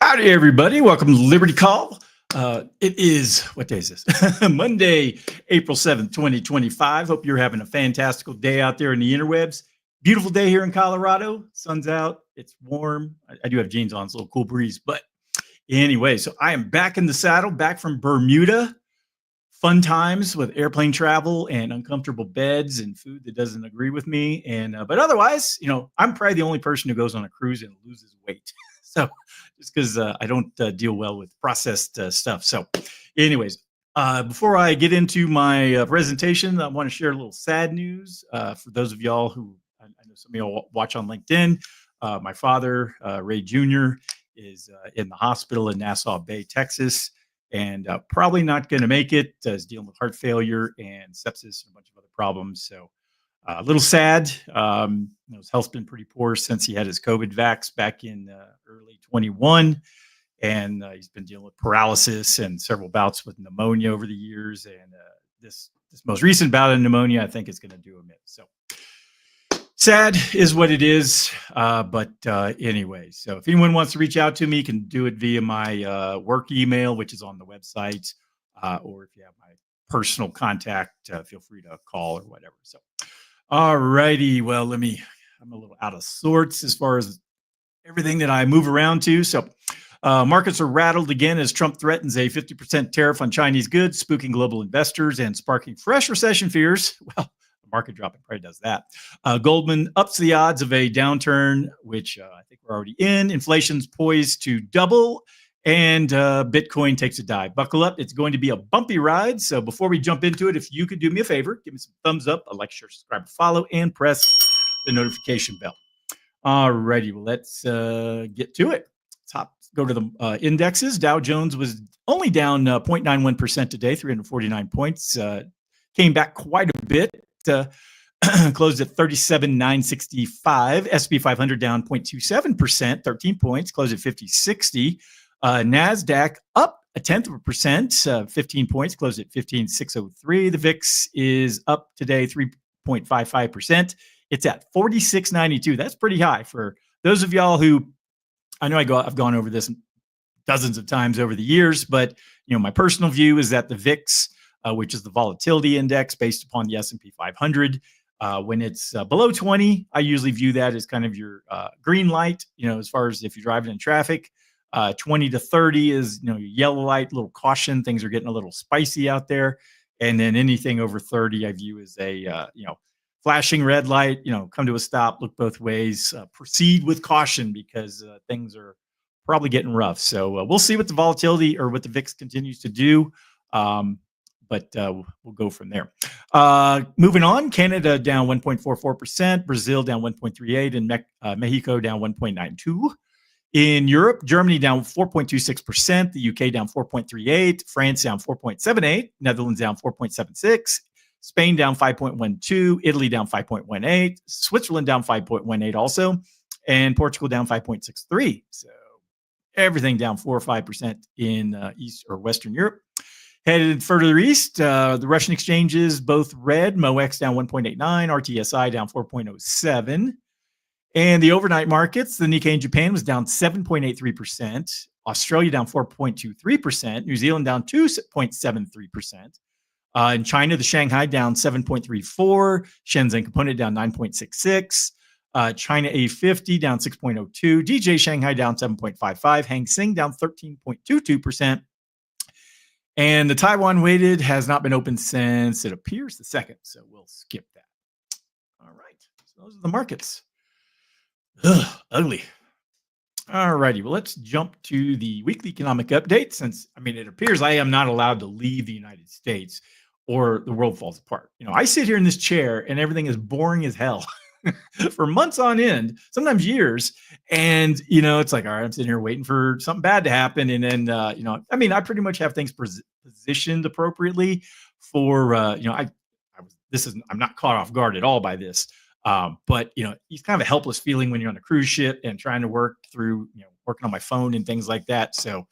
Howdy, everybody. Welcome to Liberty Call. It is, what day is this? Monday, April 7th, 2025. Hope you're having a fantastical day out there in the interwebs. Beautiful day here in Colorado. Sun's out. It's warm. I do have jeans on. It's a little cool breeze. But anyway, so I am back in the saddle, back from Bermuda. Fun times with airplane travel and uncomfortable beds and food that doesn't agree with me. But otherwise, I'm probably the only person who goes on a cruise and loses weight. So just because I don't deal well with processed stuff. So anyways, before I get into my presentation, I want to share a little sad news for those of y'all who I know some of y'all watch on LinkedIn. My father, Ray Jr., is in the hospital in Nassau Bay, Texas, and probably not going to make it. He's dealing with heart failure and sepsis and a bunch of other problems. So a little sad. His health's been pretty poor since he had his COVID vax back in early 21. And he's been dealing with paralysis and several bouts with pneumonia over the years. And this most recent bout of pneumonia, I think, is going to do him in. So sad is what it is. But anyway, so if anyone wants to reach out to me, you can do it via my work email, which is on the website. Or if you have my personal contact, feel free to call or whatever. So, all righty. Well, I'm a little out of sorts as far as everything that I move around to. So markets are rattled again as Trump threatens a 50% tariff on Chinese goods, spooking global investors and sparking fresh recession fears. Well, the market dropping probably does that. Goldman ups the odds of a downturn, which I think we're already in. Inflation's poised to double, and Bitcoin takes a dive. Buckle up. It's going to be a bumpy ride. So before we jump into it, if you could do me a favor, give me some thumbs up, a like, share, subscribe, follow, and press the notification bell. All righty. Well, let's get to it. Go to the indexes. Dow Jones was only down 0.91% today, 349 points. Came back quite a bit. Closed at 37,965. S&P 500 down 0.27%, 13 points. Closed at 5060. NASDAQ up 0.1%, 15 points. Closed at 15,603. The VIX is up today 3.55%. It's at 46.92. That's pretty high for those of y'all who, I know I've gone over this dozens of times over the years, but my personal view is that the VIX, which is the volatility index based upon the S&P 500, when it's below 20, I usually view that as kind of your green light, as far as if you're driving in traffic. 20 to 30 is, your yellow light, little caution. Things are getting a little spicy out there. And then anything over 30, I view as a, flashing red light, come to a stop, look both ways, proceed with caution because things are probably getting rough. So we'll see what the volatility or what the VIX continues to do. But we'll go from there. Moving on, Canada down 1.44%, Brazil down 1.38%, and Mexico down 1.92%. In Europe, Germany down 4.26%, the UK down 4.38%, France down 4.78%, Netherlands down 4.76%, Spain down 5.12%, Italy down 5.18%, Switzerland down 5.18% also, and Portugal down 5.63%. So everything down 4 or 5% in East or Western Europe. Headed further east, the Russian exchanges both red, MOEX down 1.89%, RTSI down 4.07%. And the overnight markets, the Nikkei in Japan was down 7.83%, Australia down 4.23%, New Zealand down 2.73%. In China, the Shanghai down 7.34%, Shenzhen Component down 9.66%, China A50 down 6.02%, DJ Shanghai down 7.55%, Hang Seng down 13.22%. And the Taiwan weighted has not been open since it appears the second, so we'll skip that. All right, so those are the markets. Ugly. All righty. Well, let's jump to the weekly economic update since, it appears I am not allowed to leave the United States or the world falls apart. I sit here in this chair and everything is boring as hell for months on end, sometimes years. And, it's like, all right, I'm sitting here waiting for something bad to happen. And then, I pretty much have things positioned appropriately for, I'm not caught off guard at all by this. But it's kind of a helpless feeling when you're on a cruise ship and trying to work through, working on my phone and things like that. So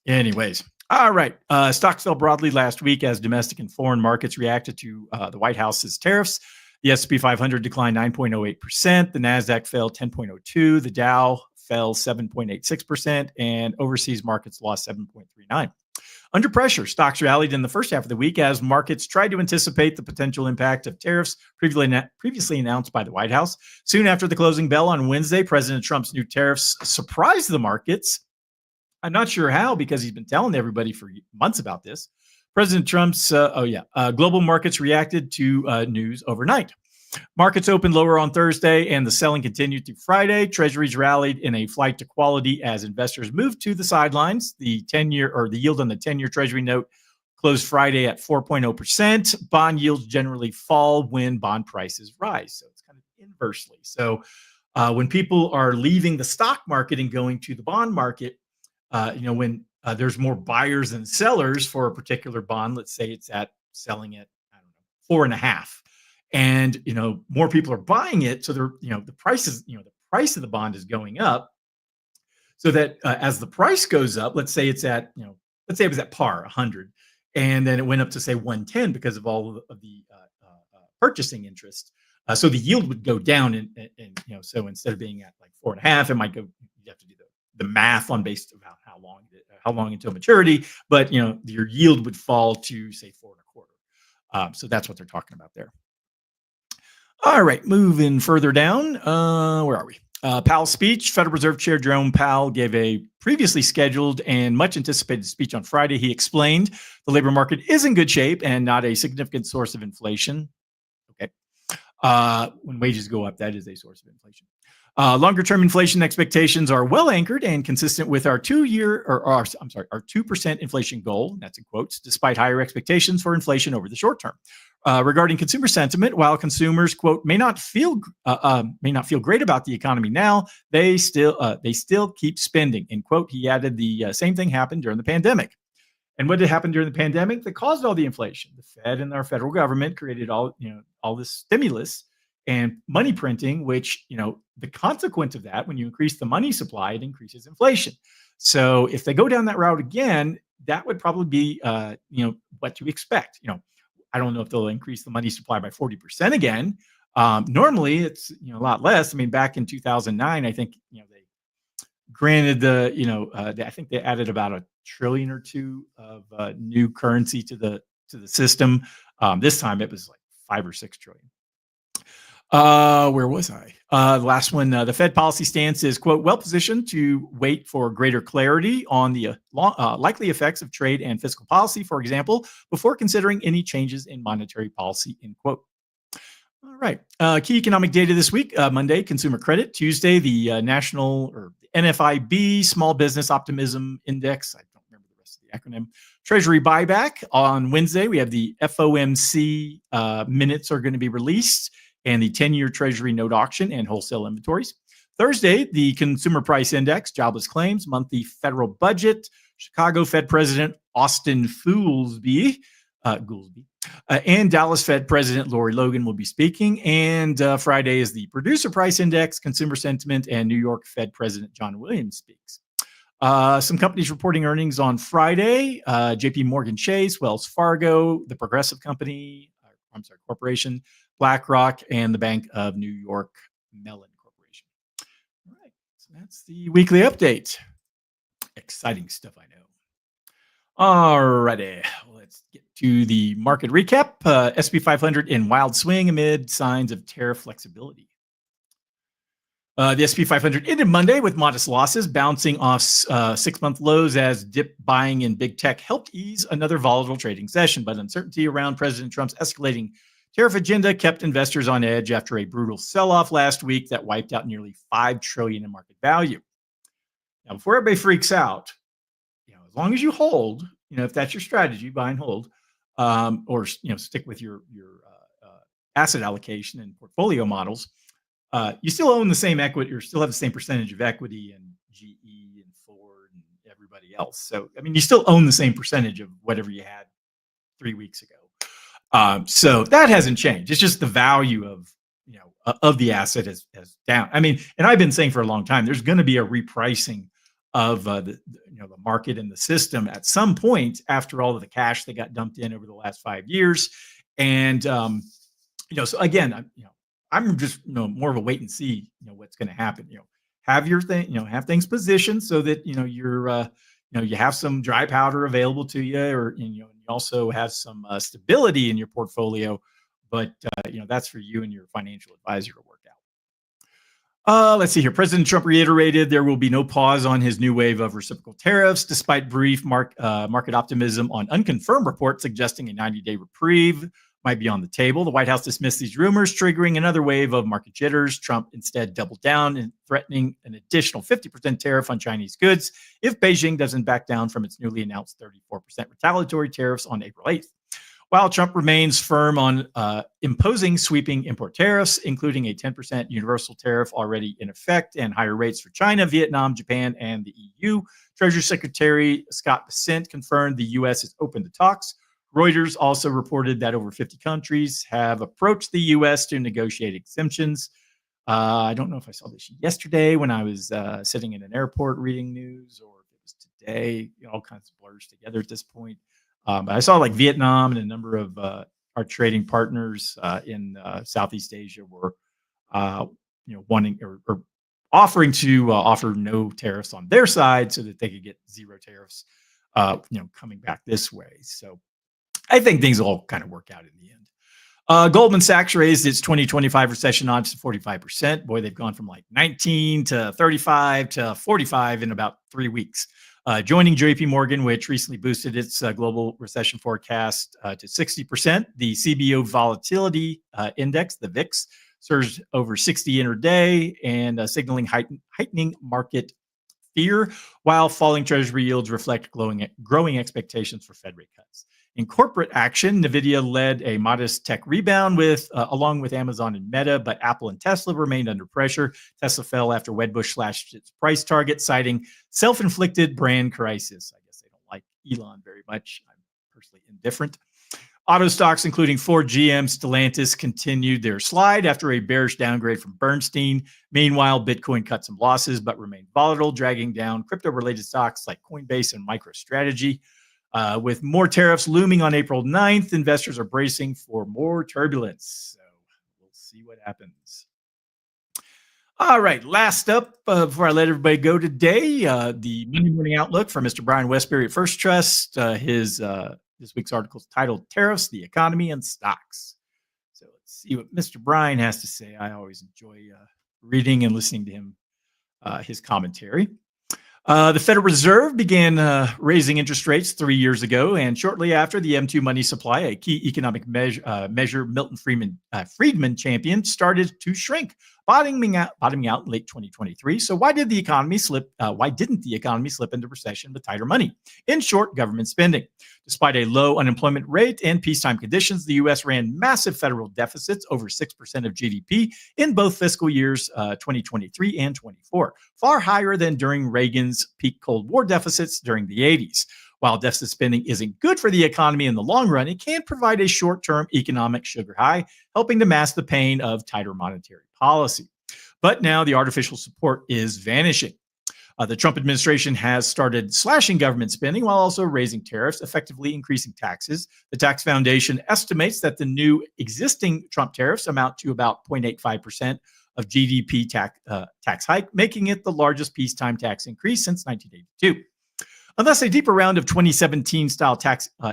anyways, all right. Stocks fell broadly last week as domestic and foreign markets reacted to the White House's tariffs. The S&P 500 declined 9.08%. The NASDAQ fell 10.02%. The Dow fell 7.86%, and overseas markets lost 7.39%. Under pressure, stocks rallied in the first half of the week as markets tried to anticipate the potential impact of tariffs previously announced by the White House. Soon after the closing bell on Wednesday, President Trump's new tariffs surprised the markets. I'm not sure how, because he's been telling everybody for months about this. President Trump's, global markets reacted to news overnight. Markets opened lower on Thursday, and the selling continued through Friday. Treasuries rallied in a flight to quality as investors moved to the sidelines. The yield on the 10-year Treasury note closed Friday at 4.0%. Bond yields generally fall when bond prices rise, so it's kind of inversely. So when people are leaving the stock market and going to the bond market, when there's more buyers than sellers for a particular bond, let's say it's selling at, I don't know, 4.5. And more people are buying it, so the price of the bond is going up. So that as the price goes up, let's say it was at par 100, and then it went up to say 110 because of all of the purchasing interest. So the yield would go down, and so instead of being at like 4.5, it might go. You have to do the math on based about how long until maturity, but your yield would fall to say 4.25. So that's what they're talking about there. All right, moving further down. Where are we? Powell's speech. Federal Reserve Chair Jerome Powell gave a previously scheduled and much anticipated speech on Friday. He explained the labor market is in good shape and not a significant source of inflation. Okay. When wages go up, that is a source of inflation. Longer-term inflation expectations are well anchored and consistent with our 2% inflation goal. That's in quotes, despite higher expectations for inflation over the short term. Regarding consumer sentiment, while consumers, quote, may not feel great about the economy now, they still keep spending, end quote. He added the same thing happened during the pandemic. And what did happen during the pandemic that caused all the inflation? The Fed and our federal government created all this stimulus and money printing, which, the consequence of that, when you increase the money supply, it increases inflation. So if they go down that route again, that would probably be, what to expect. I don't know if they'll increase the money supply by 40% again. Normally it's, a lot less. I mean, back in 2009, I think, they granted I think they added about $1 trillion or $2 trillion of new currency to the system. This time it was like $5 or $6 trillion. Where was I? The last one, the Fed policy stance is, quote, well positioned to wait for greater clarity on the likely effects of trade and fiscal policy, for example, before considering any changes in monetary policy, end quote. All right. Key economic data this week, Monday, consumer credit. Tuesday, the NFIB Small Business Optimism Index. I don't remember the rest of the acronym. Treasury buyback. On Wednesday, we have the FOMC minutes are going to be released, and the 10-year Treasury note auction and wholesale inventories. Thursday, the Consumer Price Index, jobless claims, monthly federal budget, Chicago Fed President Austin Goolsbee, and Dallas Fed President Lori Logan will be speaking. And Friday is the Producer Price Index, consumer sentiment, and New York Fed President John Williams speaks. Some companies reporting earnings on Friday, JP Morgan Chase, Wells Fargo, the Progressive Corporation, BlackRock, and the Bank of New York Mellon Corporation. All right, so that's the weekly update. Exciting stuff, I know. All righty, let's get to the market recap. S&P 500 in wild swing amid signs of tariff flexibility. The S&P 500 ended Monday with modest losses, bouncing off 6-month lows as dip buying in big tech helped ease another volatile trading session. But uncertainty around President Trump's escalating tariff agenda kept investors on edge after a brutal sell-off last week that wiped out nearly $5 trillion in market value. Now, before everybody freaks out, as long as you hold, if that's your strategy, buy and hold, or stick with your asset allocation and portfolio models, you still own the same equity, or still have the same percentage of equity in GE and Ford and everybody else. So, you still own the same percentage of whatever you had 3 weeks ago. So that hasn't changed. It's just the value of the asset has down. And I've been saying for a long time, there's going to be a repricing of the market and the system at some point after all of the cash that got dumped in over the last 5 years. And so again, I'm just more of a wait and see what's going to happen. have your thing, have things positioned so that you have some dry powder available to you, or you also have some stability in your portfolio. But that's for you and your financial advisor to work out. Let's see here. President Trump reiterated there will be no pause on his new wave of reciprocal tariffs, despite brief market optimism on unconfirmed reports suggesting a 90-day reprieve might be on the table. The White House dismissed these rumors, triggering another wave of market jitters. Trump instead doubled down and threatening an additional 50% tariff on Chinese goods if Beijing doesn't back down from its newly announced 34% retaliatory tariffs on April 8th. While Trump remains firm on imposing sweeping import tariffs, including a 10% universal tariff already in effect and higher rates for China, Vietnam, Japan, and the EU, Treasury Secretary Scott Bessent confirmed the U.S. is open to talks. Reuters also reported that over 50 countries have approached the U.S. to negotiate exemptions. I don't know if I saw this yesterday when I was sitting in an airport reading news, or if it was today. All kinds of blurs together at this point. But I saw like Vietnam and a number of our trading partners in Southeast Asia were, wanting or offering to offer no tariffs on their side so that they could get zero tariffs, coming back this way. So I think things will all kind of work out in the end. Goldman Sachs raised its 2025 recession odds to 45%. Boy, they've gone from like 19 to 35 to 45 in about 3 weeks. Joining JP Morgan, which recently boosted its global recession forecast to 60%. The CBO Volatility Index, the VIX, surged over 60 intraday and signaling heightening market fear, while falling treasury yields reflect growing expectations for Fed rate cuts. In corporate action, NVIDIA led a modest tech rebound along with Amazon and Meta, but Apple and Tesla remained under pressure. Tesla fell after Wedbush slashed its price target, citing self-inflicted brand crisis. I guess they don't like Elon very much. I'm personally indifferent. Auto stocks, including Ford, GM, Stellantis, continued their slide after a bearish downgrade from Bernstein. Meanwhile, Bitcoin cut some losses but remained volatile, dragging down crypto-related stocks like Coinbase and MicroStrategy. With more tariffs looming on April 9th, investors are bracing for more turbulence. So we'll see what happens. All right, last up, before I let everybody go today, the Monday morning outlook for Mr. Brian Westbury at First Trust. This week's article is titled Tariffs, the Economy, and Stocks. So let's see what Mr. Brian has to say. I always enjoy reading and listening to him, his commentary. The Federal Reserve began raising interest rates 3 years ago, and shortly after, the M2 money supply, a key economic measure Milton Friedman championed, started to shrink, bottoming out in late 2023. So why didn't the economy slip into recession with tighter money? In short, government spending. Despite a low unemployment rate and peacetime conditions, the U.S. ran massive federal deficits, over 6% of GDP, in both fiscal years 2023 and 24, far higher than during Reagan's peak Cold War deficits during the 80s. While deficit spending isn't good for the economy in the long run, it can provide a short-term economic sugar high, helping to mask the pain of tighter monetary policy. But now the artificial support is vanishing. The Trump administration has started slashing government spending while also raising tariffs, effectively increasing taxes. The Tax Foundation estimates that the new existing Trump tariffs amount to about 0.85% of GDP tax hike, making it the largest peacetime tax increase since 1982. Unless a deeper round of 2017-style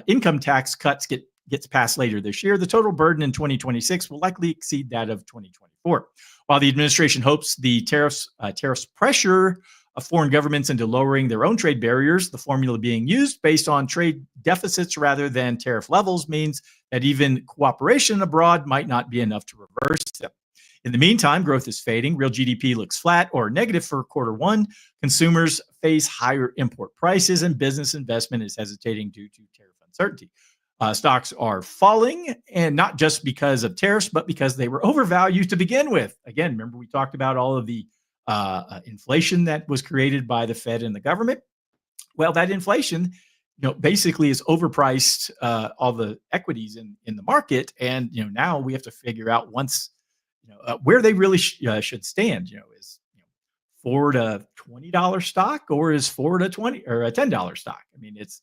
income tax cuts gets passed later this year, the total burden in 2026 will likely exceed that of 2024. While the administration hopes the tariffs pressure foreign governments into lowering their own trade barriers, the formula being used based on trade deficits rather than tariff levels means that even cooperation abroad might not be enough to reverse them. In the meantime, growth is fading. Real GDP looks flat or negative for quarter one. Consumers face higher import prices, and business investment is hesitating due to tariff uncertainty. Stocks are falling, and not just because of tariffs, but because they were overvalued to begin with. Again, remember we talked about all of the inflation that was created by the Fed and the government. Well, that inflation, basically is overpriced all the equities in the market, and now we have to figure out where they really should stand. Is Ford a $20 stock, or is Ford a $20 or a $10 stock? I mean, it's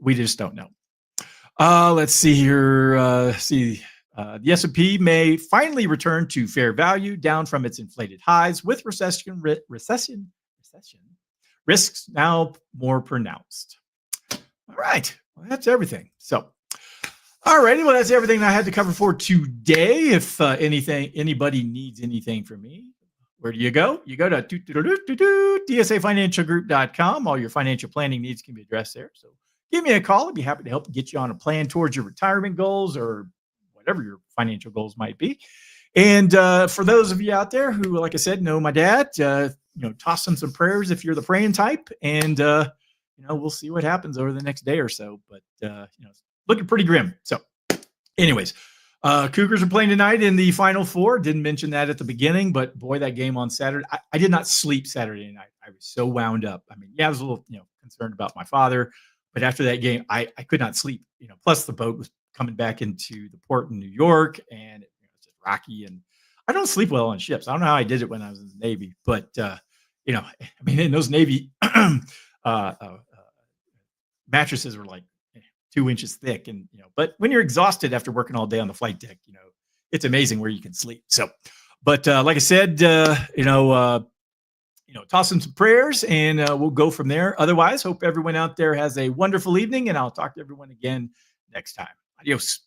we just don't know. Let's see here. The S&P may finally return to fair value, down from its inflated highs, with recession risks now more pronounced. All right, well, that's everything. So, all righty, well, that's everything I had to cover for today. If anybody needs anything from me, where do you go? You go to DSAFinancialGroup.com. All your financial planning needs can be addressed there. So give me a call. I'd be happy to help get you on a plan towards your retirement goals or whatever your financial goals might be. And for those of you out there who, like I said, know my dad, toss him some prayers if you're the praying type. And, we'll see what happens over the next day or so. But, it's looking pretty grim. So anyways, Cougars are playing tonight in the Final Four. Didn't mention that at the beginning, but boy, that game on Saturday, I did not sleep Saturday night. I was so wound up. I mean, I was a little, concerned about my father, but after that game, I could not sleep. Plus the boat was coming back into the port in New York, and it was just rocky. And I don't sleep well on ships. I don't know how I did it when I was in the Navy, but in those Navy mattresses were like 2 inches thick, and but when you're exhausted after working all day on the flight deck, it's amazing where you can sleep. So, but like I said, toss in some prayers, and we'll go from there. Otherwise, hope everyone out there has a wonderful evening, and I'll talk to everyone again next time. Adios.